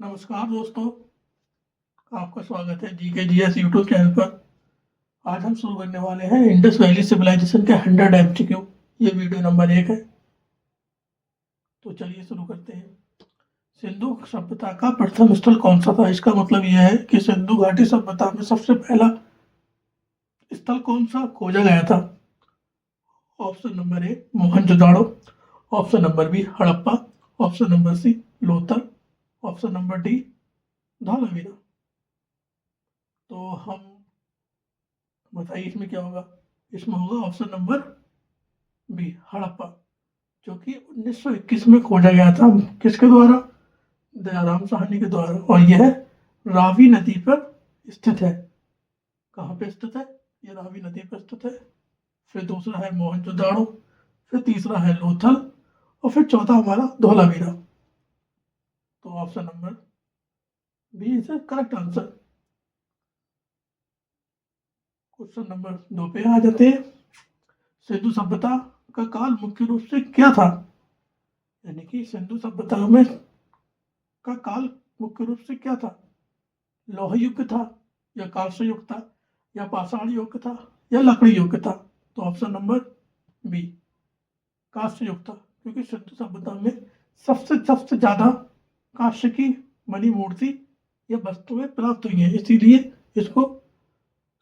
नमस्कार दोस्तों, आपका स्वागत है GKGS यूट्यूब चैनल पर। आज हम शुरू करने वाले हैं इंडस वैली सिविलाइजेशन के 100 MCQ। ये वीडियो नंबर 1 है, तो चलिए शुरू करते हैं। सिंधु सभ्यता का प्रथम स्थल कौन सा था? इसका मतलब यह है कि सिंधु घाटी सभ्यता में सबसे पहला स्थल कौन सा खोजा गया था। Option number A Mohenjodaro, option number B Harappa, option number C Lothal, option number D Dholavira. तो हम बताइए इसमें क्या होगा। इसमें होगा ऑप्शन नंबर बी हड़प्पा, जो कि 1921 में खोजा गया था। किसके द्वारा? दयाराम साहनी के द्वारा। और यह रावी नदी पर स्थित है। कहाँ पे स्थित है? ये रावी नदी पर स्थित है। फिर दूसरा है मोहनजोदाड़ो, फिर तीसरा है लोथल, और फिर चौथा हमारा धौलावीरा। तो option number B is correct answer. Question number 2 पे आ जाते हैं। सिंधु सभ्यता का काल मुख्य रूप से क्या था? यानी कि सिंधु सभ्यता में का काल मुख्य रूप से क्या था? लौह युग था, या कांस्य युग था, या पाषाण युग था, या लकड़ी युग था? तो ऑप्शन नंबर बी कांस्य युग था, क्योंकि सिंधु सभ्यता में सबसे ज्यादा कांस्य की बनी मूर्ति या वस्तुएं प्राप्त हुई हैं, इसीलिए इसको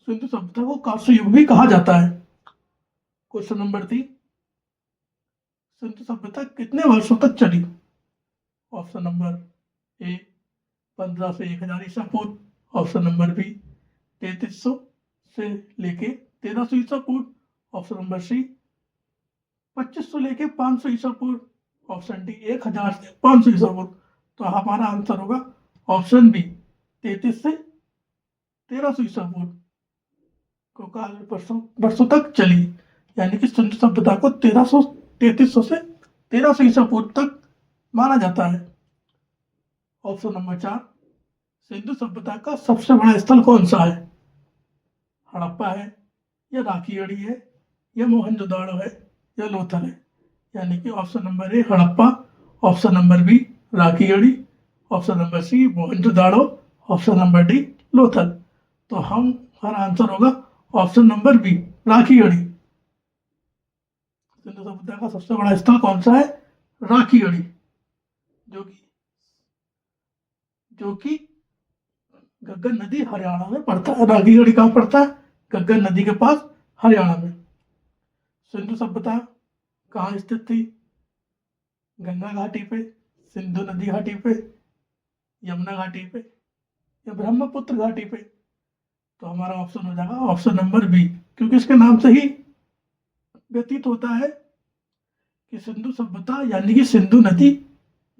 सिंधु सभ्यता को कांस्य युग भी कहा जाता है। क्वेश्चन नंबर 3, सिंधु सभ्यता कितने वर्षों तक चली? ऑप्शन नंबर ए 15 से 1000 ईसा पूर्व, ऑप्शन नंबर बी 3300 से लेके 1300 ईसा पूर्व, ऑप्शन नंबर सी 2500 लेके 500 ईसा पूर्व, ऑप्शन डी 1000 से 500 ईसा पूर्व। तो हमारा आंसर होगा ऑप्शन बी 33 से 1300 ईसा पूर्व को काल वर्षों तक चली। यानी कि सिंधु सभ्यता को 3300 से 1300 ईसा पूर्व तक माना जाता है। ऑप्शन नंबर 4, सिंधु सभ्यता का सबसे बड़ा स्थल कौन सा है? हड़प्पा है, या राखीगढ़ी है, या मोहनजोदाड़ो है, या लोथल है? यानी कि option number A Harappa, option number B Rakhigarhi, option number C Mohenjodaro, option number D Lothal. तो हमारा आंसर होगा option number B Rakhigarhi. Sindhu सभ्यता का सबसे बड़ा स्थल कौन सा है? राखीगढ़ी, जो कि गग्गर नदी हरियाणा में पड़ता है। राखीगढ़ी कहाँ पड़ता है? गग्गर नदी के पास, हरियाणा में। सिंधु सभ्यता कहाँ स्थित थी? गंगा घाटी पे, सिंधु नदी घाटी पे, यमुना घाटी पे, या ब्रह्मपुत्र घाटी पे? तो हमारा ऑप्शन हो जाएगा ऑप्शन नंबर बी, क्योंकि इसके नाम से ही व्यतीत होता है कि सिंधु सभ्यता यानी कि सिंधु नदी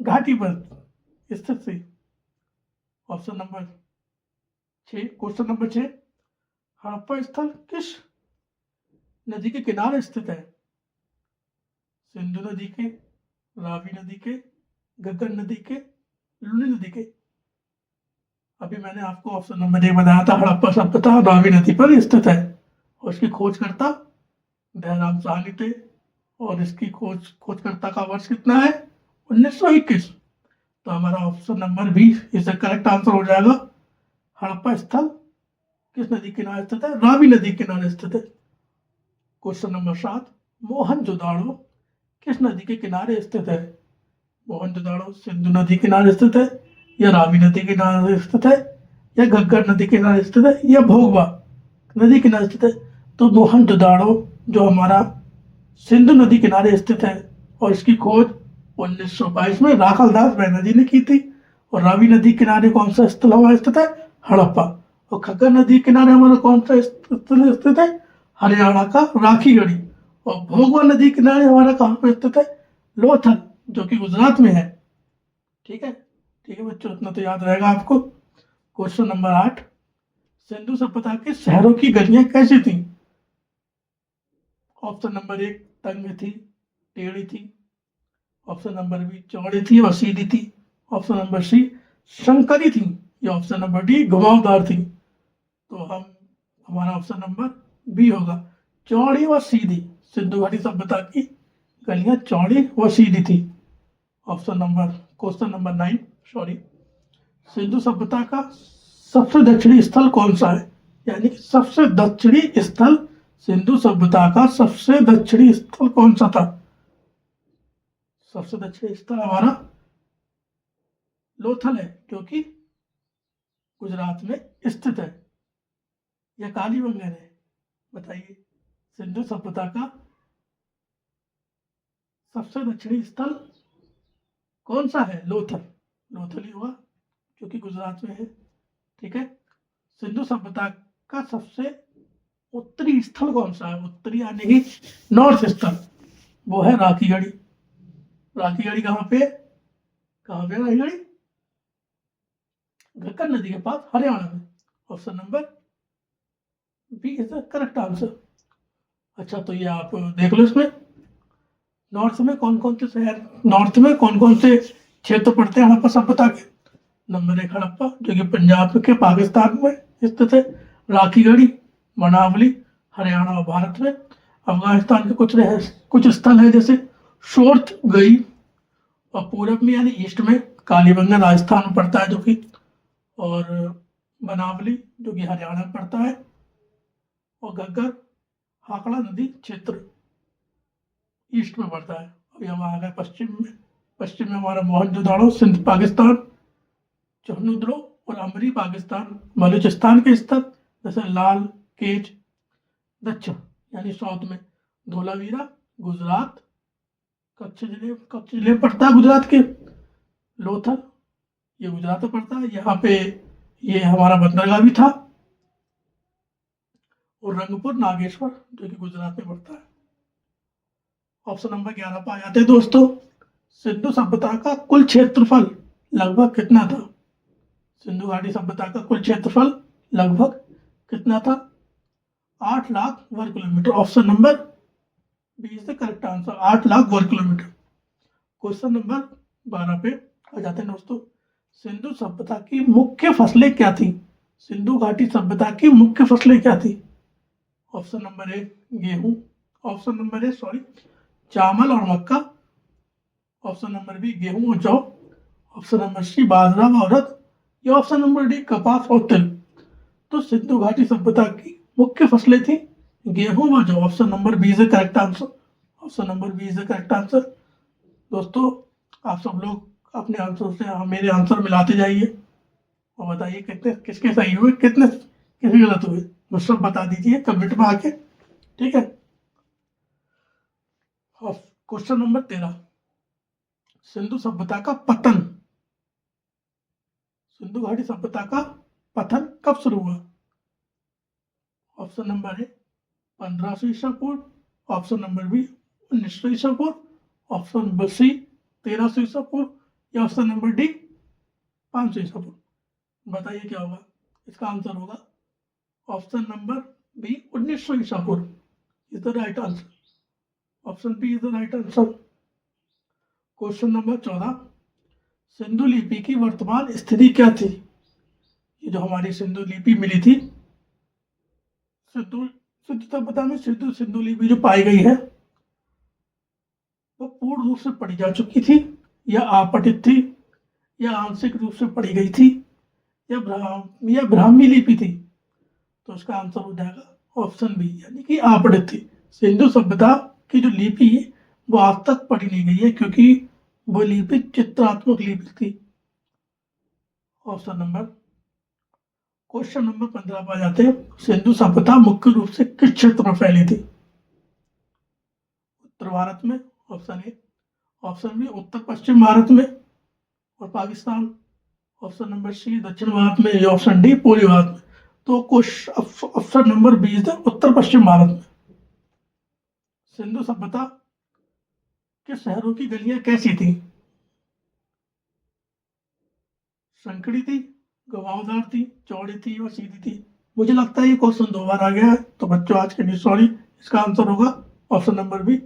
घाटी पर स्थित थी। Option number 6, question number 6, Harappa स्थल किस नदी के किनारे स्थित है? सिंधु नदी के, रावी नदी के, गग्गर नदी के, लूनी नदी के? अभी मैंने आपको ऑप्शन नंबर 1 बताया था, हड़प्पा सभ्यता रावी नदी पर स्थित है, और इसकी खोजकर्ता दयाराम साहनी थे। और इसकी खोजकर्ता का वर्ष कितना है? 1921। तो हमारा ऑप्शन नंबर बी इसका करेक्ट आंसर हो जाएगा। हड़प्पा स्थल किस नदी किनारे स्थित है? रावी नदी किनारे स्थित है। क्वेश्चन नंबर 7, मोहनजोदाड़ो किस नदी के किनारे स्थित है? मोहनजोदाड़ो सिंधु नदी किनारे स्थित है, या रावी नदी किनारे स्थित है, या घग्गर नदी किनारे स्थित है, या भोगवा नदी किनारे स्थित है? तो मोहनजोदाड़ो जो हमारा सिंधु नदी किनारे स्थित है, और इसकी खोज 1922 में राखलदास बैनर्जी ने की थी। और रावी नदी किनारे कौन सा स्थल हमारा स्थित है? हड़प्पा। और घग्गर नदी किनारे हमारा कौन सा स्थल स्थित है? हरियाणा का राखीगढ़ी। और भोगवा नदी किनारे हमारा कहाँ पर स्थित है? लोथल, जो कि गुजरात में है। ठीक है बच्चों, इतना तो याद रहेगा आपको। क्वेश्चन नंबर 8, सिंधु सभ्यता के शहरों की गलियां कैसी थी? ऑप्शन नंबर 1 तंग थी, टेढ़ी थी, ऑप्शन नंबर बी चौड़ी थी और सीधी थी, ऑप्शन नंबर सी शंकरी थी, या ऑप्शन नंबर डी घुमावदार थी? तो हमारा ऑप्शन नंबर बी होगा, चौड़ी व सीधी। सिंधु घाटी सभ्यता की गलियां चौड़ी व सीधी थी। क्वेश्चन नंबर 9, सिंधु सभ्यता का सबसे दक्षिणी स्थल कौन सा है? यानी कि सबसे दक्षिणी स्थल, सिंधु सभ्यता का सबसे दक्षिणी स्थल कौन सा था? सबसे दक्षिणी स्थल हमारा लोथल है, क्योंकि गुजरात में स्थित है। या कालीबंगन है? बताइए, सिंधु सभ्यता का सबसे दक्षिणी स्थल कौन सा है? लोथल। लोथल ही हुआ, क्योंकि गुजरात में है। ठीक है। सिंधु सभ्यता का सबसे उत्तरी स्थल कौन सा है? उत्तरी यानी कि नॉर्थ स्थल, वो है राखीगढ़ी। राखीगढ़ी कहाँ पे? कहाँ पे राखीगढ़ी? घक्कर नदी के पास, हरियाणा में। Option number B is the correct answer. अच्छा, तो ये आप देख लो, इसमें नॉर्थ में कौन कौन से शहर, नॉर्थ में कौन कौन से क्षेत्र पड़ते हैं हड़प्पा सभ्यता के। नंबर 1 हड़प्पा, जो कि पंजाब के पाकिस्तान में स्थित है। राखीगढ़ी, मनावली, हरियाणा और भारत में। अफगानिस्तान के कुछ स्थल है, जैसे शोर्त गई, और पूरब में यानी ईस्ट में कालीबंगन राजस्थान में पड़ता है, जो कि, और बनावली जो कि हरियाणा में पड़ता है, और घग्गर हाकड़ा नदी क्षेत्र ईस्ट में पड़ता है। अभी हम आ गए पश्चिम में। पश्चिम में हमारा मोहनजोदाड़ो सिंध पाकिस्तान, चहनुद्रो और अमरी पाकिस्तान, बलूचिस्तान के स्तर जैसे लाल केज। दक्षिण यानी साउथ में धोलावीरा गुजरात, कच्छ जिले में पड़ता है गुजरात के। लोथल ये गुजरात में पड़ता है, यहाँ पे ये हमारा बंदरगाह भी था। और रंगपुर नागेश्वर जो कि गुजरात में पड़ता है। ऑप्शन नंबर 11 पर आ जाते हैं दोस्तों। सिंधु सभ्यता का कुल क्षेत्रफल लगभग कितना था? सिंधु घाटी सभ्यता का कुल क्षेत्रफल लगभग कितना था? 8 लाख वर्ग kilometre. Option number B is the correct answer, 8 lakh वर्ग किलोमीटर। क्वेश्चन नंबर 12 पे आ जाते हैं दोस्तों। सिंधु सभ्यता की मुख्य फसलें क्या थी? सिंधु घाटी सभ्यता की मुख्य फसलें क्या थी? ऑप्शन नंबर 1 गेहूं, ऑप्शन नंबर 1 चावल और मक्का, ऑप्शन नंबर बी गेहूं और जौ, ऑप्शन नंबर सी बाजरा व उड़द, या ऑप्शन नंबर डी कपास और तिल। तो सिंधु घाटी सभ्यता की मुख्य फसलें थी गेहूं व जौ। Option number B is the correct answer. Option number B is the correct answer. दोस्तों, आप सब लोग अपने आंसर से मेरे आंसर मिलाते जाइए और बताइए कितने किसके सही हुए, कितने किसके गलत हुए, मुझे सब बता दीजिए कमेंट में आके। ठीक है। क्वेश्चन नंबर 13, सिंधु सभ्यता का पतन, सिंधु घाटी सभ्यता का पतन कब शुरू हुआ? ऑप्शन नंबर ए 1500 ईसा पूर्व, ऑप्शन नंबर बी 1900 ईसा पूर्व, ऑप्शन नंबर सी 1300 ईसा पूर्व, या ऑप्शन नंबर डी 500 ईसा पूर्व। बताइए क्या होगा? इसका आंसर होगा ऑप्शन नंबर बी 1900 ईसा पूर्व is the right answer. Option B is the right answer. Question number 14, Sindhu लिपि की वर्तमान स्थिति क्या थी? ये जो हमारी सिंधु लिपि मिली थी, सिंधु सभ्यता में सिंधु लिपि जो पाई गई है वो पूर्ण रूप से पढ़ी जा चुकी थी, या आपठित थी, या आंशिक रूप से पढ़ी गई थी, या ब्राह्मी लिपि थी। तो इसका आंसर हो जाएगा ऑप्शन बी, यानी कि आपठित थी। सिंधु सभ्यता की जो लिपि है वो आज तक पढ़ी नहीं गई है, क्योंकि वो लिपि चित्रात्मक लिपि थी। ऑप्शन नंबर क्वेश्चन नंबर 15 पर आ जाते हैं। सिंधु सभ्यता मुख्य रूप से किस क्षेत्र में फैली थी? उत्तर भारत में, ऑप्शन ए, ऑप्शन बी उत्तर पश्चिम भारत में और पाकिस्तान, ऑप्शन नंबर सी दक्षिण भारत में, या ऑप्शन डी पूर्वी भारत में। तो option number B is the उत्तर पश्चिम भारत में। सिंधु सभ्यता के शहरों की गलियां कैसी थी? संकड़ी थी, घुमावदार थी, चौड़ी थी और सीधी थी? मुझे लगता है ये क्वेश्चन 2 बार आ गया है, तो बच्चों आज के लिए सॉरी। इसका आंसर होगा ऑप्शन नंबर बी,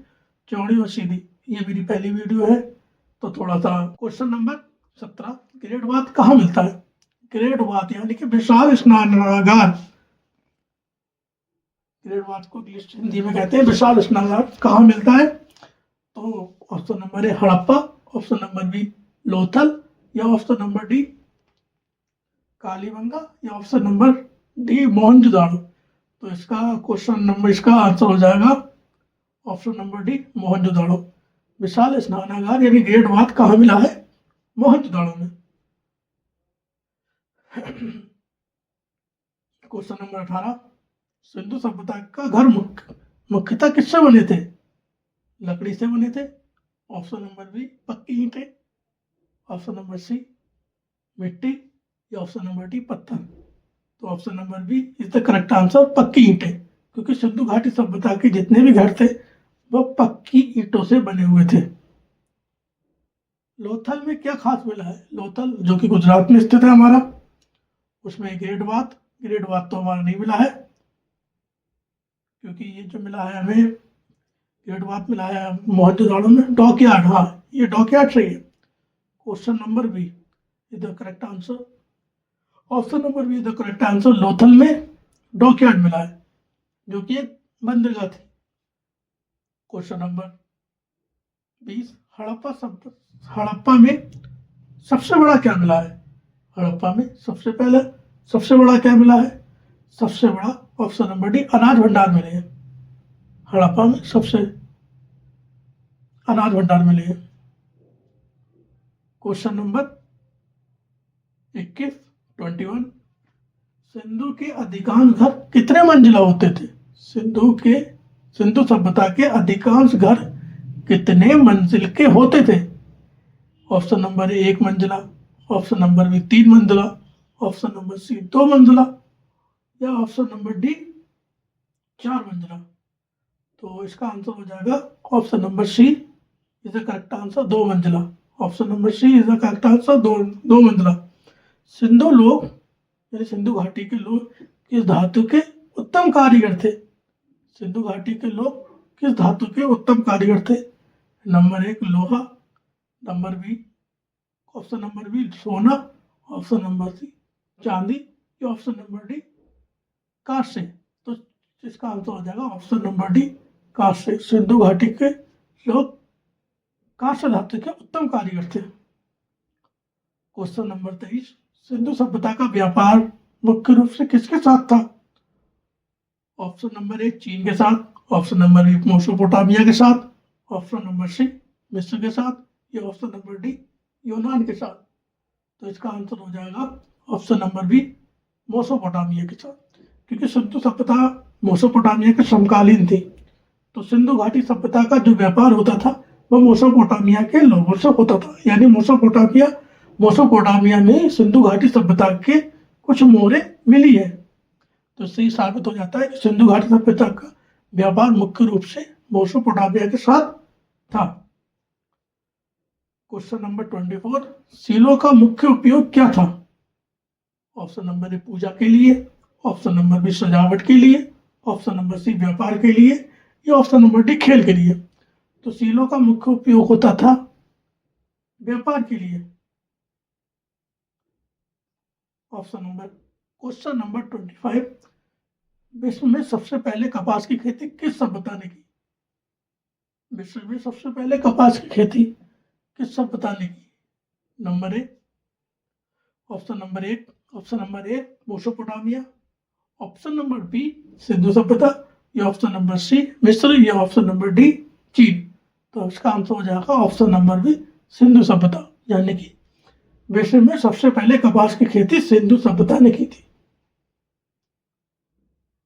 चौड़ी और सीधी। ये मेरी पहली वीडियो है, तो थोड़ा सा। क्वेश्चन नंबर 17, ग्रेट बाथ कहाँ मिलता है? ग्रेट बाथ यानी कि विशाल स्नानागार, ग्रेट बाथ को हिंदी में कहते हैं विशाल स्नानागार, कहाँ मिलता है? तो option number A Harappa, option number B Lothal, या ऑप्शन नंबर डी कालीबंगा या ऑप्शन नंबर डी मोहनजोदाड़ो। तो इसका क्वेश्चन नंबर, इसका आंसर हो जाएगा ऑप्शन नंबर डी मोहनजोदाड़ो। विशाल स्नानागार यानी ग्रेट बाथ कहाँ मिला है? मोहनजोदाड़ो में। क्वेश्चन नंबर 18, सिंधु सभ्यता का घर मुख्यतः किससे बने थे? लकड़ी से बने थे। ऑप्शन नंबर बी पक्की ईंटें, ऑप्शन नंबर सी मिट्टी, या ऑप्शन नंबर डी पत्थर। तो option number B is the correct answer, पक्की ईंटें, क्योंकि सिंधु घाटी सभ्यता के जितने भी घर थे वो पक्की ईंटों से बने हुए थे। लोथल में क्या खास मिला है? लोथल जो कि गुजरात में स्थित है हमारा, उसमें ग्रेट बाथ तो हमारा नहीं मिला है, क्योंकि ये जो मिला है हमें ग्रेट बाथ मिला है मोहनजोदाड़ो में। डॉकयार्ड, हाँ ये डॉकयार्ड सही है। Question number B is the correct answer, option number B is the correct answer. Lothal में डॉकयार्ड मिला है जो कि एक बंदरगाह थी। क्वेश्चन नंबर 20, हड़प्पा में सबसे बड़ा क्या मिला है? हड़प्पा में सबसे बड़ा क्या मिला है? सबसे बड़ा ऑप्शन नंबर डी अनाज भंडार मिले हैं। हड़प्पा में सबसे अनाज भंडार मिले हैं। क्वेश्चन नंबर 21, सिंधु के अधिकांश घर कितने मंजिला होते थे? सिंधु सभ्यता के अधिकांश घर कितने मंजिल के होते थे? ऑप्शन नंबर ए 1 मंजिला, ऑप्शन नंबर बी 3 मंजिला, ऑप्शन नंबर सी 2 मंजिला, या ऑप्शन नंबर डी 4 मंजिला। तो इसका आंसर हो जाएगा option number C is the correct answer, 2 मंजिला। Option number C is the correct answer, 2 मंजिला। सिंधु लोग यानी सिंधु घाटी के लोग किस धातु के उत्तम कारीगर थे? सिंधु घाटी के लोग किस धातु के उत्तम कारीगर थे? नंबर 1 लोहा, number B option number B सोना, ऑप्शन नंबर सी चांदी, या ऑप्शन नंबर डी कांस्य। तो इसका आंसर हो जाएगा ऑप्शन नंबर डी कांस्य। सिंधु घाटी के लोग कांस्य धातु के उत्तम कारीगर थे। क्वेश्चन नंबर 23, सिंधु सभ्यता का व्यापार मुख्य रूप से किसके साथ था? ऑप्शन नंबर ए चीन के साथ, ऑप्शन नंबर बी मेसोपोटामिया के साथ, ऑप्शन नंबर सी मिस्र के साथ, या ऑप्शन नंबर डी यूनान के साथ। तो इसका आंसर हो जाएगा ऑप्शन नंबर बी मेसोपोटामिया के साथ, क्योंकि सिंधु सभ्यता मेसोपोटामिया के समकालीन थी। तो सिंधु घाटी सभ्यता का जो व्यापार होता था वह मेसोपोटामिया के लोगों से होता था, यानी मेसोपोटामिया में सिंधु घाटी सभ्यता के कुछ मोहरें मिली है। तो इससे ही साबित हो जाता है कि सिंधु घाटी सभ्यता का व्यापार मुख्य रूप से मेसोपोटामिया के साथ था। क्वेश्चन नंबर 24, सीलों का मुख्य उपयोग क्या था? ऑप्शन नंबर ए पूजा के लिए, ऑप्शन नंबर बी सजावट के लिए, ऑप्शन नंबर सी व्यापार के लिए, या ऑप्शन नंबर डी खेल के लिए। तो सीलों का मुख्य उपयोग होता था व्यापार के लिए। क्वेश्चन नंबर 25, विश्व में सबसे पहले कपास की खेती किस सभ्यता ने की? विश्व में सबसे पहले कपास की खेती किस सभ्यता ने की? Number A option number A Mesopotamia, option number B Sindhu सभ्यता, या ऑप्शन नंबर सी मिस्र, या ऑप्शन नंबर डी चीन। तो इसका आंसर हो जाएगा ऑप्शन नंबर बी सिंधु सभ्यता, यानी कि विश्व में सबसे पहले कपास की खेती सिंधु सभ्यता ने की थी।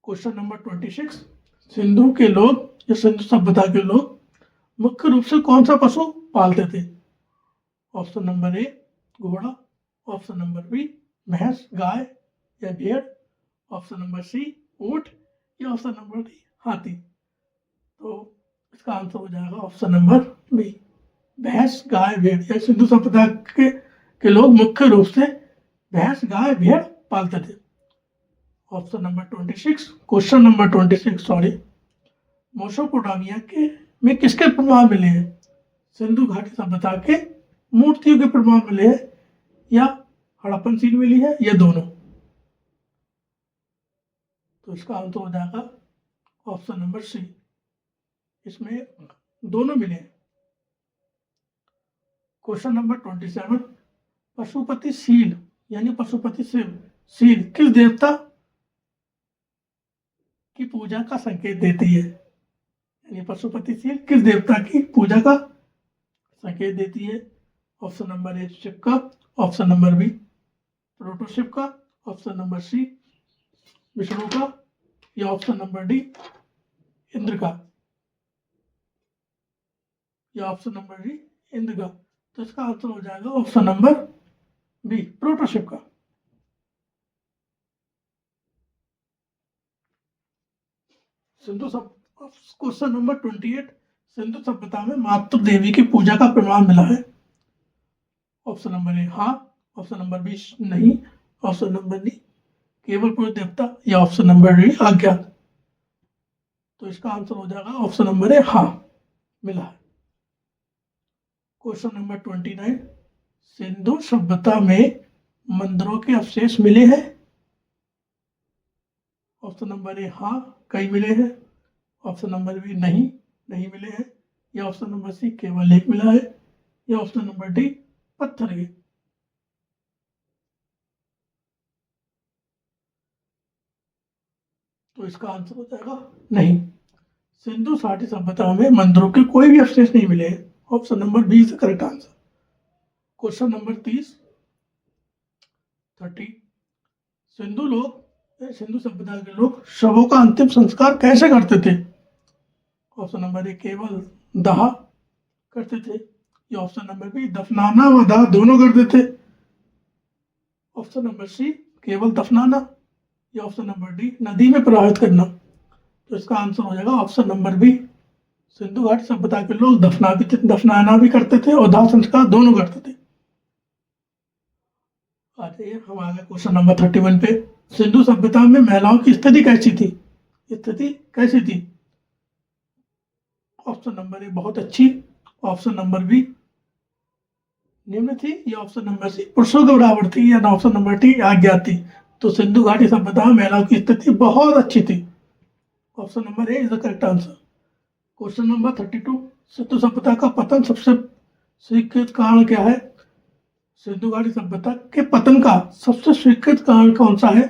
क्वेश्चन नंबर 26, सिंधु के लोग या सिंधु सभ्यता के लोग मुख्य रूप से कौन सा पशु पालते थे? ऑप्शन नंबर ए घोड़ा, ऑप्शन नंबर बी भैंस गाय या भेड़, ऑप्शन नंबर सी ऊंट, या ऑप्शन नंबर डी हाथी। तो इसका आंसर हो जाएगा ऑप्शन नंबर बी भैंस गाय भेड़, या सिंधु सभ्यता के लोग मुख्य रूप से भैंस गाय भेड़ पालते थे। Option number 26, question number 26 sorry, Mesopotamia के में किसके प्रमाण मिले हैं? सिंधु घाटी सभ्यता के मूर्तियों के प्रमाण मिले हैं, या हड़प्पन सील मिली है, या दोनों। तो इसका आंसर हो जाएगा ऑप्शन नंबर सी, इसमें दोनों मिले हैं। क्वेश्चन नंबर 27, पशुपति सील यानी पशुपति शिव सील किस देवता की पूजा का संकेत देती है? यानी पशुपति सील किस देवता की पूजा का संकेत देती है? ऑप्शन नंबर ए शिव का, option number B proto Shiv का, ऑप्शन नंबर सी विष्णु का, या ऑप्शन नंबर डी इंद्र का, या ऑप्शन नंबर डी इंद्र का। तो इसका आंसर हो जाएगा option number B proto Shiv का। सिंधु सब क्वेश्चन नंबर 28, सिंधु सभ्यता में मातृ देवी की पूजा का प्रमाण मिला है? ऑप्शन नंबर ए हाँ, ऑप्शन नंबर बी नहीं, ऑप्शन नंबर डी केवल पुरुष देवता, या ऑप्शन नंबर डी अज्ञात। तो इसका आंसर हो जाएगा ऑप्शन नंबर ए हाँ, मिला है। क्वेश्चन नंबर 29, सिंधु सभ्यता में मंदिरों के अवशेष मिले हैं? ऑप्शन नंबर ए हाँ, कई मिले हैं, ऑप्शन नंबर बी नहीं, नहीं मिले हैं, या ऑप्शन नंबर सी केवल एक मिला है, या ऑप्शन नंबर डी पत्थर के। तो इसका आंसर हो जाएगा नहीं, सिंधु घाटी सभ्यता में मंदिरों के कोई भी अवशेष नहीं मिले हैं। Option number B is the correct answer. Question number 30, Sindhu सभ्यता के लोग शवों का अंतिम संस्कार कैसे करते थे? ऑप्शन नंबर ए केवल दाह करते थे, या ऑप्शन नंबर बी दफनाना व दाह दोनों करते थे, ऑप्शन नंबर सी केवल दफनाना, या ऑप्शन नंबर डी नदी में प्रवाहित करना। तो इसका आंसर हो जाएगा ऑप्शन नंबर बी, सिंधु घाटी सभ्यता के लोग दफनाना भी करते थे और दाह संस्कार दोनों करते थे। आ जाइए हम आ गए क्वेश्चन नंबर 31 पे। सिंधु सभ्यता में महिलाओं की स्थिति कैसी थी? ऑप्शन नंबर ए बहुत अच्छी, ऑप्शन नंबर बी निम्न थी, या ऑप्शन नंबर सी पुरुषों के बराबर थी, या ऑप्शन नंबर डी अज्ञात थी। तो सिंधु घाटी सभ्यता में महिलाओं की स्थिति बहुत अच्छी थी। Option number A is the correct answer. Question number 32, Sindhu सभ्यता का पतन सबसे स्वीकृत कारण क्या है? सिंधु घाटी सभ्यता के पतन का सबसे स्वीकृत कारण कौन सा है?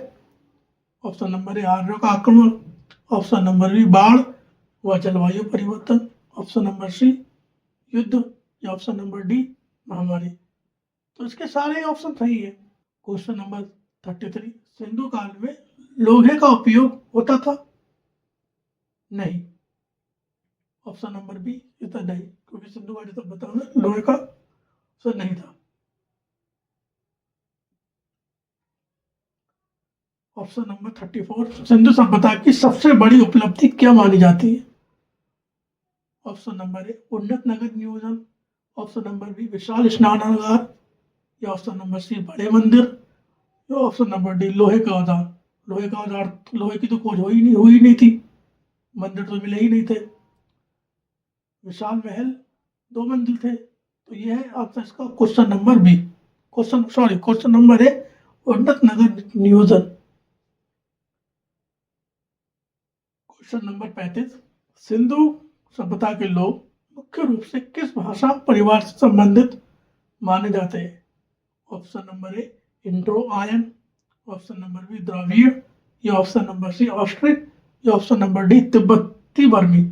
ऑप्शन नंबर ए आर्यों का आक्रमण, ऑप्शन नंबर बी बाढ़ व जलवायु परिवर्तन, ऑप्शन नंबर सी युद्ध, या ऑप्शन नंबर डी महामारी। तो इसके सारे ऑप्शन सही है। क्वेश्चन नंबर 33, सिंधु काल में लोहे का उपयोग होता था? नहीं, ऑप्शन नंबर बी इतना नहीं, क्योंकि सिंधु घाटी सभ्यता में लोहे का ऑप्शन नहीं था। ऑप्शन नंबर 34, सिंधु सभ्यता की सबसे बड़ी उपलब्धि क्या मानी जाती है? ऑप्शन नंबर ए उन्नत नगर नियोजन, ऑप्शन नंबर बी विशाल स्नानागार, या ऑप्शन नंबर सी बड़े मंदिर, या ऑप्शन नंबर डी लोहे का औजार। लोहे की तो खोज हुई नहीं थी, मंदिर तो मिले ही नहीं थे, विशाल महल 2 मंजिल थे। तो ये है आंसर इसका question number B. Question number A उन्नत नगर नियोजन। क्वेश्चन नंबर 35, सिंधु सभ्यता के लोग मुख्य रूप से किस भाषा परिवार से संबंधित माने जाते हैं? Option number A Indo Aryan, option number B Dravid, या ऑप्शन नंबर सी ऑस्ट्रिक, या ऑप्शन नंबर डी तिब्बती बर्मी।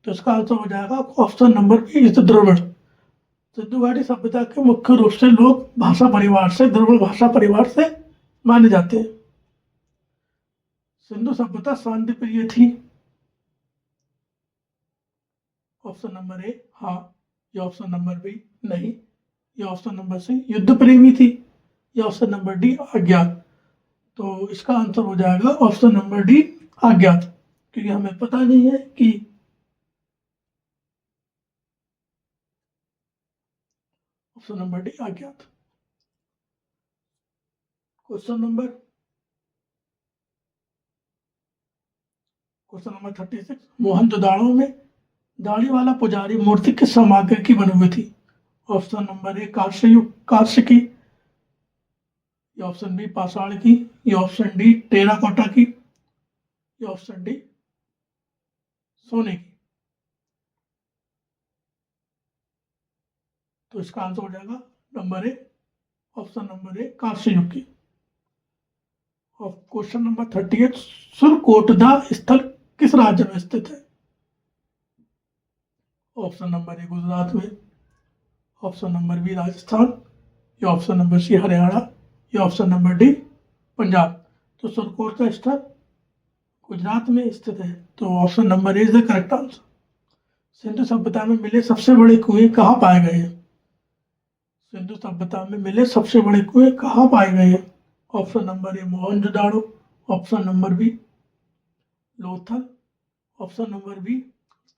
तो इसका आंसर हो जाएगा option number B is Dravid. Sindhu घाटी सभ्यता के मुख्य रूप से लोग द्रविड़ भाषा परिवार से माने जाते हैं। सिंधु सभ्यता शांति प्रिय थी? ऑप्शन नंबर ए हाँ, या ऑप्शन नंबर बी नहीं, या ऑप्शन नंबर सी युद्ध प्रेमी थी, या ऑप्शन नंबर डी अज्ञात। तो इसका आंसर हो जाएगा ऑप्शन नंबर डी अज्ञात, क्योंकि हमें पता नहीं है कि ऑप्शन नंबर डी अज्ञात। क्वेश्चन नंबर 36, मोहनजोदाड़ो में दाढ़ी वाला पुजारी मूर्ति किस सामग्री की बनी हुई थी? ऑप्शन नंबर ए कांस्य की, या ऑप्शन बी पाषाण की, या ऑप्शन डी टेराकोटा की, या ऑप्शन डी सोने की। तो इसका आंसर हो जाएगा नंबर ए, ऑप्शन नंबर ए कांस्य युग की। और क्वेश्चन नंबर 38, सुरकोटदा स्थल किस राज्य में स्थित है? ऑप्शन नंबर ए गुजरात में, ऑप्शन नंबर बी राजस्थान, या ऑप्शन नंबर सी हरियाणा, या ऑप्शन नंबर डी पंजाब। तो सुरकोटदा स्थल गुजरात में स्थित है, तो option number A is the correct answer. Sindhu सभ्यता में मिले सबसे बड़े कुएं कहाँ पाए गए हैं? सिंधु सभ्यता में मिले सबसे बड़े कुएं कहाँ पाए गए हैं? Option number A Mohenjodaro, option number B Lothal, option number B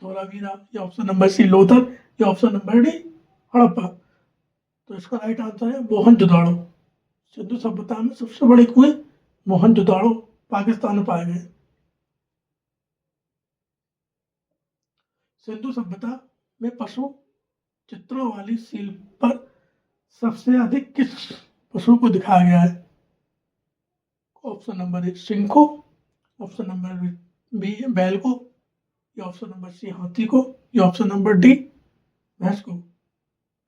Dholavira, या ऑप्शन नंबर सी लोथल, या ऑप्शन नंबर डी हड़प्पा। तो इसका राइट आंसर है मोहनजोदाड़ो। सिंधु सभ्यता में सबसे बड़े कुएं मोहनजोदाड़ो पाकिस्तान में पाए गए। सिंधु सभ्यता में पशु चित्रों वाली सील पर सबसे अधिक किस पशु को दिखाया गया है? ऑप्शन नंबर ए सिंह को, ऑप्शन नंबर बी बैल को, या ऑप्शन नंबर सी हाथी को, या ऑप्शन नंबर डी भैंस को।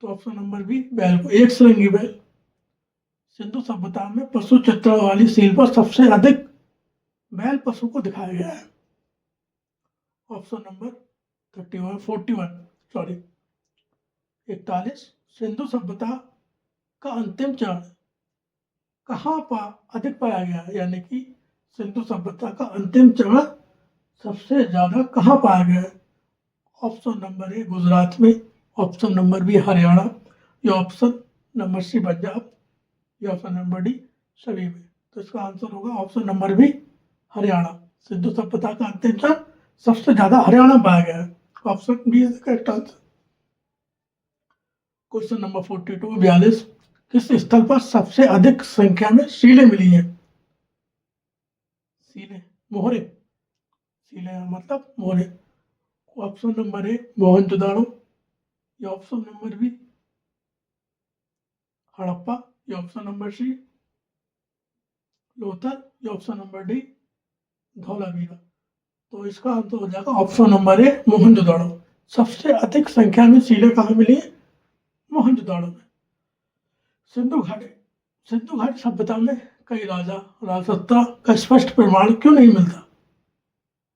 तो ऑप्शन नंबर बी बैल को, एक श्रृंगी बैल। सिंधु सभ्यता में पशु चित्रों वाली सील पर सबसे अधिक बैल पशु को दिखाया गया है। ऑप्शन नंबर 41 सिंधु सभ्यता का अंतिम चरण कहाँ अधिक पाया गया है? यानी कि सिंधु सभ्यता का अंतिम चरण सबसे ज्यादा कहाँ पाया गया है? ऑप्शन नंबर ए गुजरात में, ऑप्शन नंबर बी हरियाणा, या ऑप्शन नंबर सी पंजाब, या ऑप्शन नंबर डी सभी में। तो इसका आंसर होगा option number B Haryana. Sindhu सभ्यता का अंतिम चरण सबसे ज्यादा हरियाणा में पाया गया है। Option B is the correct answer. Question number 42 किस स्थल पर सबसे अधिक संख्या में सीलें मिली हैं? सीलें मोहरे, सीलें मतलब मोहरे। ऑप्शन नंबर ए मोहनजोदाड़ो, या ऑप्शन नंबर बी हड़प्पा, या ऑप्शन नंबर सी लोथल, या ऑप्शन नंबर डी धौलावीरा। तो इसका आंसर हो जाएगा ऑप्शन नंबर ए मोहनजोदाड़ो। सबसे अधिक संख्या में सीलें कहाँ मिली है? मोहनजोदाड़ो में। सिंधु घाटी सभ्यता में कई राजा राजसत्ता का स्पष्ट प्रमाण क्यों नहीं मिलता?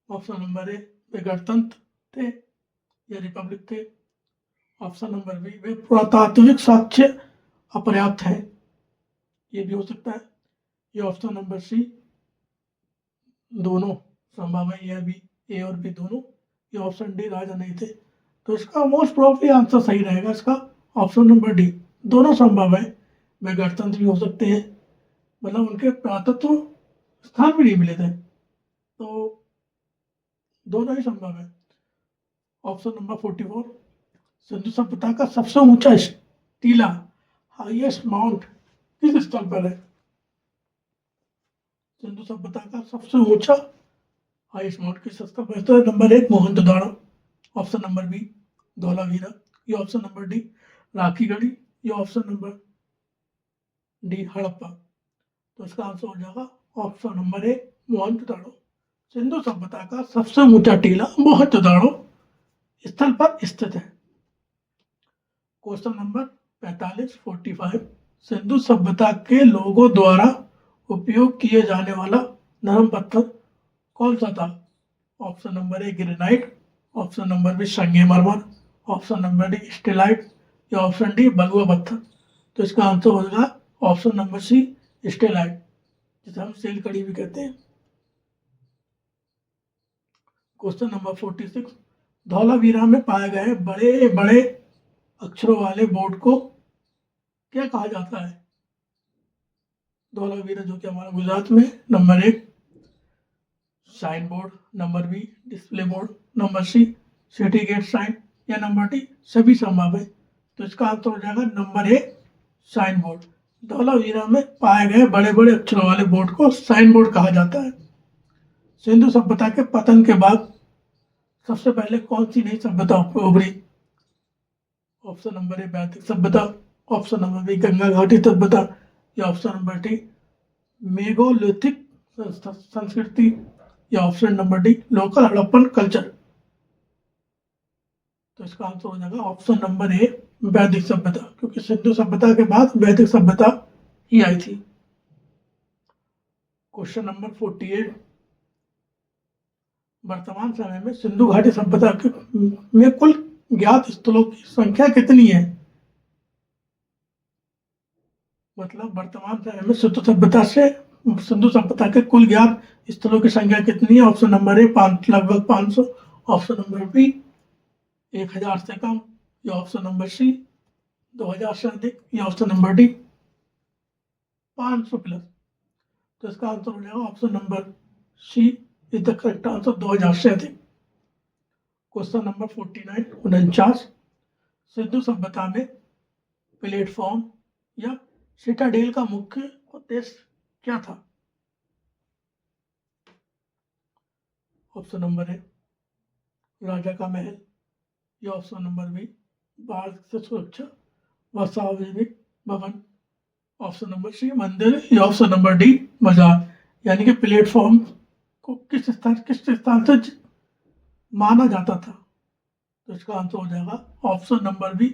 ऑप्शन नंबर ए वे गणतंत्र थे या रिपब्लिक थे, ऑप्शन नंबर बी वे पुरातात्विक साक्ष्य अपर्याप्त है, ये भी हो सकता है, या ऑप्शन नंबर सी दोनों संभव है, या बी ए और बी दोनों, या ऑप्शन डी राजा नहीं थे। तो इसका मोस्ट प्रोबेबली आंसर सही रहेगा इसका ऑप्शन नंबर डी, दोनों संभव है। वे गणतंत्र भी हो सकते हैं, मतलब उनके पुरातत्व स्थान भी नहीं मिले थे, तो दोनों ही संभव है। ऑप्शन नंबर 44 सिंधु सभ्यता का सबसे ऊंचा टीला हाईएस्ट माउंट किस स्थल पर है? सिंधु सभ्यता का सबसे ऊंचा हाईएस्ट माउंट किस स्थल पर है? Number 1 Mohenjodaro, option number B Dholavira, या ऑप्शन नंबर डी राखीगढ़ी, या ऑप्शन नंबर डी हड़प्पा। तो इसका आंसर हो जाएगा option number A Mohenjodaro. Sindhu सभ्यता का सबसे ऊंचा टीला मोहनजोदाड़ो स्थल पर स्थित है। क्वेश्चन नंबर 45 सिंधु सभ्यता के लोगों द्वारा उपयोग किए जाने वाला नरम पत्थर कौन सा था? Option number A granite, option number B संगमरमर, ऑप्शन नंबर डी स्टेलाइट, या ऑप्शन डी बलुआ पत्थर। तो इसका आंसर होगा ऑप्शन नंबर सी स्टेलाइट, जिसे हम सेल कड़ी भी कहते हैं। क्वेश्चन नंबर 46 धौलावीरा में पाए गए बड़े बड़े अक्षरों वाले बोर्ड को क्या कहा जाता है? धौलावीरा जो कि हमारा गुजरात में, number 1 sign board, number B display board, number C city gate sign, या नंबर डी सभी संभव है। तो इसका आंसर हो जाएगा number A sign board. Dholavira में पाए गए बड़े बड़े अक्षरों वाले बोर्ड को साइन बोर्ड कहा जाता है। सिंधु सभ्यता के पतन के बाद सबसे पहले कौन सी नई सभ्यता उभरी? ऑप्शन नंबर ए वैदिक सभ्यता, ऑप्शन नंबर बी गंगा घाटी सभ्यता, या ऑप्शन नंबर डी मेगालिथिक संस्कृति, या option number D local Harappan culture. तो इसका आंसर हो जाएगा ऑप्शन नंबर ए वैदिक सभ्यता, क्योंकि सिंधु सभ्यता के बाद वैदिक सभ्यता ही आई थी। क्वेश्चन नंबर 48, वर्तमान समय में सिंधु घाटी सभ्यता में कुल ज्ञात स्थलों की संख्या कितनी है? मतलब वर्तमान समय में सिंधु सभ्यता के कुल ज्ञात स्थलों की संख्या कितनी है? ऑप्शन नंबर ए लगभग 500, ऑप्शन नंबर बी 1000 से कम, या ऑप्शन नंबर सी 2000 से अधिक, या ऑप्शन नंबर डी 500 प्लस। तो इसका आंसर हो जाएगा option number C is the correct answer, 2000 से अधिक। क्वेश्चन नंबर 49, 49, सिंधु सभ्यता में प्लेटफॉर्म या सिटाडेल का मुख्य उद्देश्य क्या था? ऑप्शन नंबर ए राजा का महल, या ऑप्शन नंबर बी बाढ़ से सुरक्षा व सार्वजनिक भवन, ऑप्शन नंबर सी मंदिर, या ऑप्शन नंबर डी बाजार। यानी कि प्लेटफॉर्म को किस स्थान से माना जाता था? तो इसका आंसर हो जाएगा ऑप्शन नंबर बी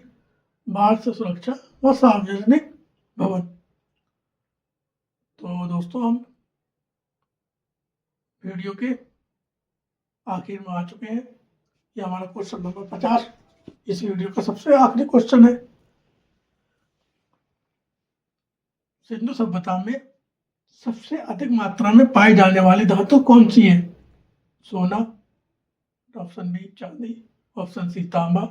बाढ़ से सुरक्षा व सार्वजनिक भवन। तो दोस्तों हम वीडियो के आखिर में आ चुके हैं। ये हमारा क्वेश्चन नंबर 50 इस वीडियो का सबसे आखिरी क्वेश्चन है। सिंधु सभ्यता में सबसे अधिक मात्रा में पाई जाने वाली धातु कौन सी है? सोना, ऑप्शन बी चांदी, ऑप्शन सी तांबा,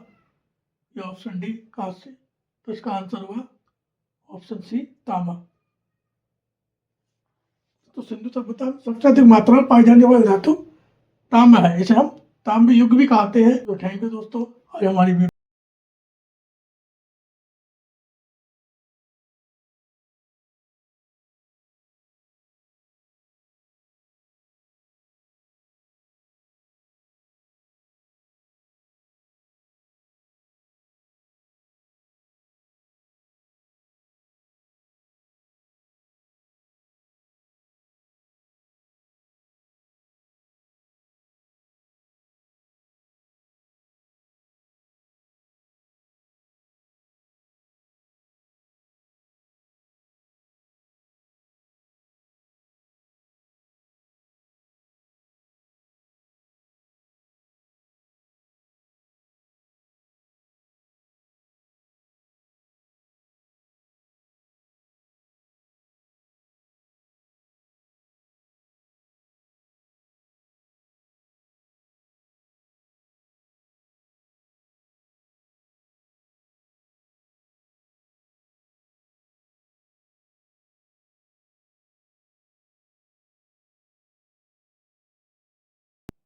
या ऑप्शन डी कांस्य। तो इसका आंसर हुआ ऑप्शन सी तांबा। तो सिंधु सभ्यता में सबसे अधिक मात्रा में पाई जाने वाली धातु तांबा है, इसे हम तांबा युग भी कहते हैं। तो थैंक यू दोस्तों, आज हमारी